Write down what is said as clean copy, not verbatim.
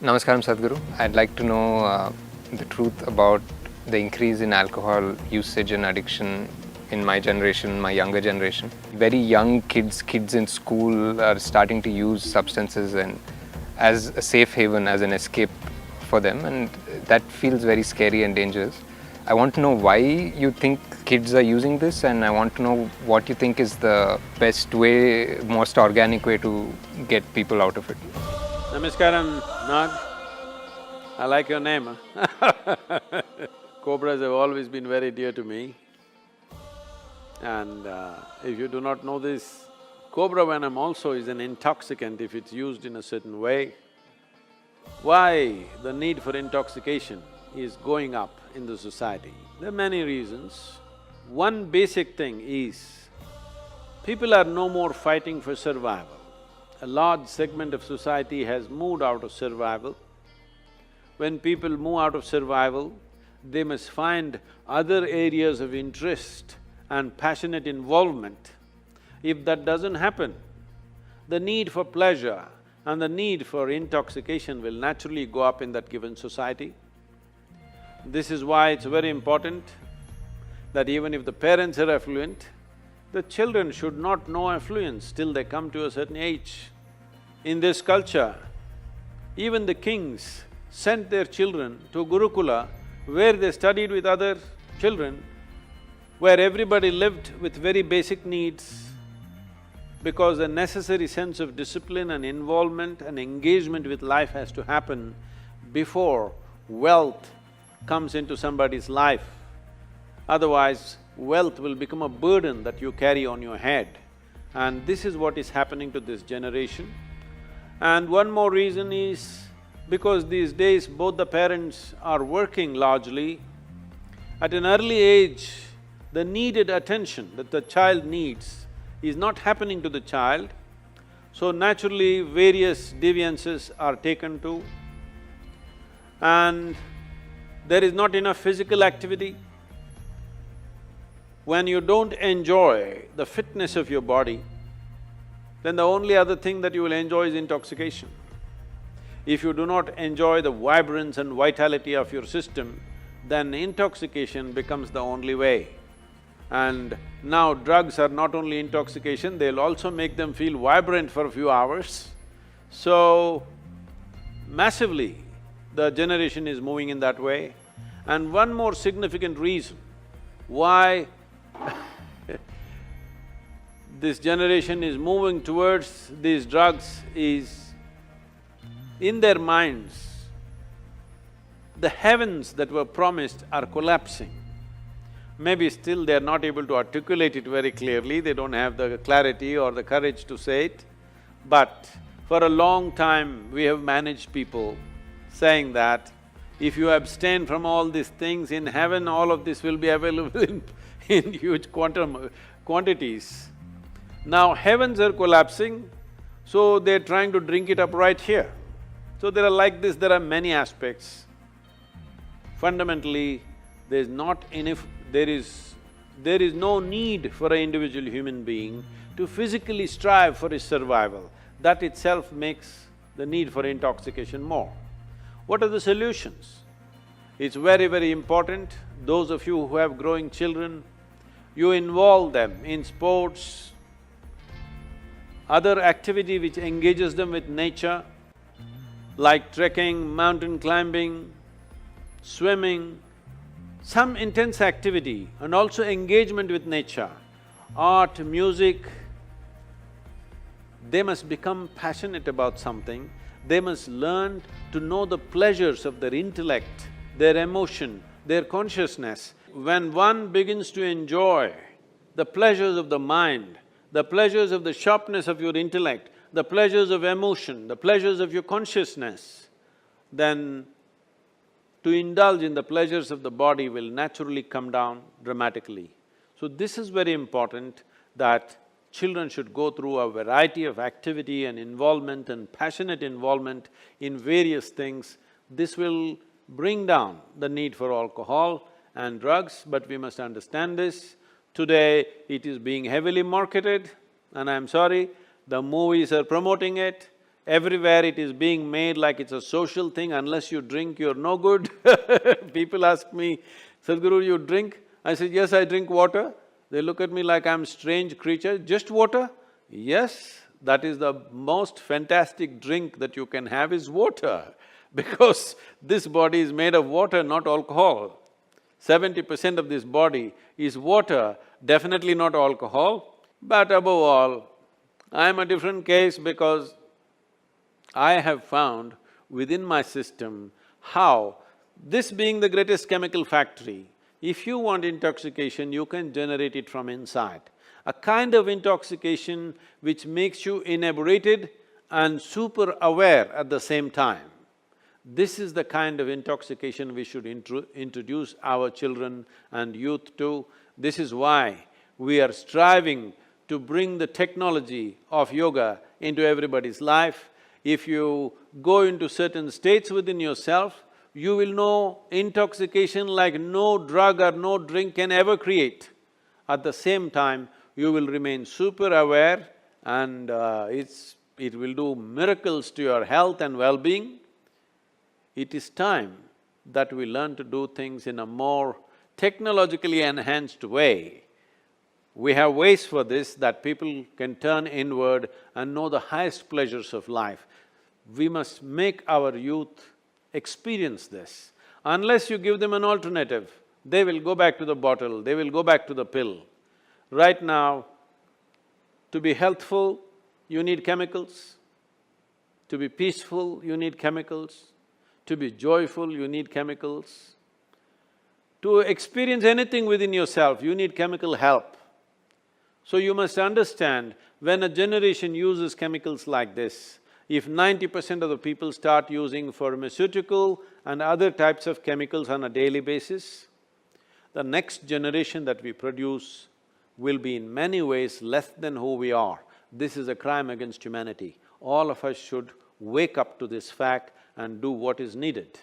Namaskaram Sadhguru. I'd like to know the truth about the increase in alcohol usage and addiction in my generation, my younger generation. Very young kids in school are starting to use substances and as a safe haven, as an escape for them, and that feels very scary and dangerous. I want to know why you think kids are using this, and I want to know what you think is the best way, most organic way to get people out of it. Namaskaram, Nag. I like your name, huh? Cobras have always been very dear to me. And if you do not know this, cobra venom also is an intoxicant if it's used in a certain way. Why the need for intoxication is going up in the society? There are many reasons. One basic thing is, people are no more fighting for survival. A large segment of society has moved out of survival. When people move out of survival, they must find other areas of interest and passionate involvement. If that doesn't happen, the need for pleasure and the need for intoxication will naturally go up in that given society. This is why it's very important that even if the parents are affluent, the children should not know affluence till they come to a certain age. In this culture, even the kings sent their children to Gurukula, where they studied with other children, where everybody lived with very basic needs, because a necessary sense of discipline and involvement and engagement with life has to happen before wealth comes into somebody's life. Otherwise, wealth will become a burden that you carry on your head. And this is what is happening to this generation. And one more reason is, because these days both the parents are working largely, at an early age, the needed attention that the child needs is not happening to the child, so naturally various deviances are taken to, and there is not enough physical activity. When you don't enjoy the fitness of your body, then the only other thing that you will enjoy is intoxication. If you do not enjoy the vibrance and vitality of your system, then intoxication becomes the only way. And now drugs are not only intoxication, they'll also make them feel vibrant for a few hours. So, massively, the generation is moving in that way. And one more significant reason why this generation is moving towards these drugs is, in their minds, the heavens that were promised are collapsing. Maybe still they are not able to articulate it very clearly, they don't have the clarity or the courage to say it, but for a long time we have managed people saying that if you abstain from all these things, in heaven all of this will be available in huge quantities. Now heavens are collapsing, so they're trying to drink it up right here. So there are like this, there are many aspects. Fundamentally, there is no need for an individual human being to physically strive for his survival. That itself makes the need for intoxication more. What are the solutions? It's very, very important, those of you who have growing children, you involve them in sports, other activity which engages them with nature, like trekking, mountain climbing, swimming, some intense activity and also engagement with nature, art, music. They must become passionate about something, they must learn to know the pleasures of their intellect, their emotion, their consciousness. When one begins to enjoy the pleasures of the mind, the pleasures of the sharpness of your intellect, the pleasures of emotion, the pleasures of your consciousness, then to indulge in the pleasures of the body will naturally come down dramatically. So this is very important, that children should go through a variety of activity and involvement and passionate involvement in various things. This will bring down the need for alcohol and drugs, but we must understand this. Today, it is being heavily marketed, and I'm sorry, the movies are promoting it, Everywhere it is being made like it's a social thing, unless you drink, you're no good. People ask me, Sadhguru, you drink? I say, yes, I drink water. They look at me like I'm a strange creature, just water? Yes, that is the most fantastic drink that you can have is water, because this body is made of water, not alcohol. 70% of this body is water, definitely not alcohol. But above all, I'm a different case because I have found within my system how, this being the greatest chemical factory, if you want intoxication, you can generate it from inside. A kind of intoxication which makes you inebriated and super aware at the same time. This is the kind of intoxication we should introduce our children and youth to. This is why we are striving to bring the technology of yoga into everybody's life. If you go into certain states within yourself, you will know intoxication like no drug or no drink can ever create. At the same time, you will remain super aware and it will do miracles to your health and well-being. It is time that we learn to do things in a more technologically enhanced way. We have ways for this that people can turn inward and know the highest pleasures of life. We must make our youth experience this. Unless you give them an alternative, they will go back to the bottle, they will go back to the pill. Right now, to be healthful, you need chemicals. To be peaceful, you need chemicals. To be joyful, you need chemicals. To experience anything within yourself, you need chemical help. So you must understand, when a generation uses chemicals like this, if 90% of the people start using pharmaceutical and other types of chemicals on a daily basis, the next generation that we produce will be in many ways less than who we are. This is a crime against humanity. All of us should wake up to this fact and do what is needed.